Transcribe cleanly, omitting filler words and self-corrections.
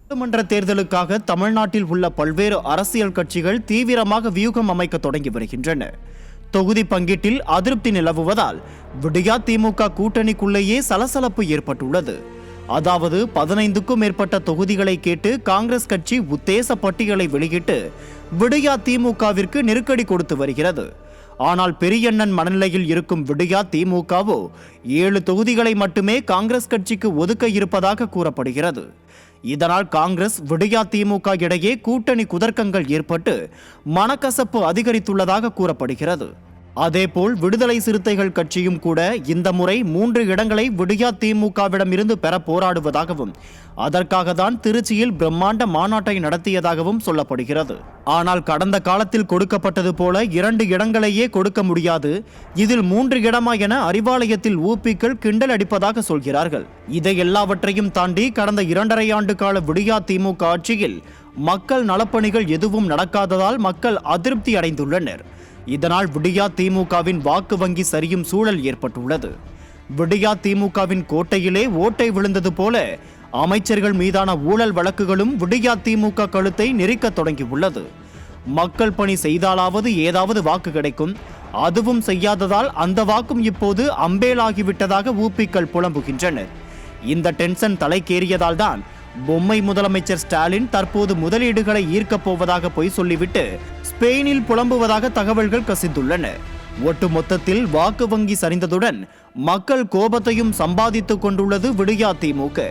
சட்டமன்ற தேர்தலுக்காக தமிழ்நாட்டில் உள்ள பல்வேறு அரசியல் கட்சிகள் தீவிரமாக வியூகம் அமைக்க தொடங்கி வருகின்றன. தொகுதி பங்கீட்டில் அதிருப்தி நிலவுவதால் விடியா திமுக கூட்டணிக்குள்ளேயே சலசலப்பு ஏற்பட்டுள்ளது. அதாவது 15க்கும் மேற்பட்ட தொகுதிகளை கேட்டு காங்கிரஸ் கட்சி உத்தேச பட்டியலை வெளியிட்டு விடியா திமுகவிற்கு நெருக்கடி கொடுத்து வருகிறது. ஆனால் பெரியண்ணன் மனநிலையில் இருக்கும் விடியா திமுகவோ 7 தொகுதிகளை மட்டுமே காங்கிரஸ் கட்சிக்கு ஒதுக்க இருப்பதாக கூறப்படுகிறது. இதனால் காங்கிரஸ் விடியா திமுக இடையே கூட்டணி குதர்க்கங்கள் ஏற்பட்டு மனக்கசப்பு அதிகரித்துள்ளதாக கூறப்படுகிறது. அதேபோல் விடுதலை சிறுத்தைகள் கட்சியும் கூட இந்த முறை 3 இடங்களை விடியா திமுகவிடம் இருந்து பெற போராடுவதாகவும் அதற்காக தான் திருச்சியில் பிரம்மாண்ட மாநாட்டை நடத்தியதாகவும் சொல்லப்படுகிறது. ஆனால் கடந்த காலத்தில் கொடுக்கப்பட்டது போல 2 இடங்களையே கொடுக்க முடியாது, இதில் 3 இடமா என அறிவாலயத்தில் ஊபிக்கள் கிண்டல் அடிப்பதாக சொல்கிறார்கள். இதை எல்லாவற்றையும் தாண்டி கடந்த 2.5 ஆண்டு கால விடியா திமுக ஆட்சியில் மக்கள் நலப்பணிகள் எதுவும் நடக்காததால் மக்கள் அதிருப்தி அடைந்துள்ளனர். இதனால் விடியா திமுகவின் வாக்கு வங்கி சரியும் சூழல் ஏற்பட்டுள்ளது. விடியா திமுகவின் கோட்டையிலே ஓட்டை விழுந்தது போல அமைச்சர்கள் மீதான ஊழல் வழக்குகளும் விடியா திமுக கழுத்தை நெரிக்க தொடங்கியுள்ளது. மக்கள் பணி செய்தாலாவது ஏதாவது வாக்கு கிடைக்கும், அதுவும் செய்யாததால் அந்த வாக்கும் இப்போது அம்பேலாகிவிட்டதாக ஊபிக்கள் புலம்புகின்றனர். இந்த டென்ஷன் தலைக்கேறியதால் தான் பொம்மை முதலமைச்சர் ஸ்டாலின் தற்போது முதலீடுகளை ஈர்க்கப் போவதாக பொய் சொல்லிவிட்டு ஸ்பெயினில் புலம்புவதாக தகவல்கள் கசிந்துள்ளன. ஒட்டுமொத்தத்தில் வாக்கு வங்கி சரிந்ததுடன் மக்கள் கோபத்தையும் சம்பாதித்துக் கொண்டுள்ளது விடியா திமுக.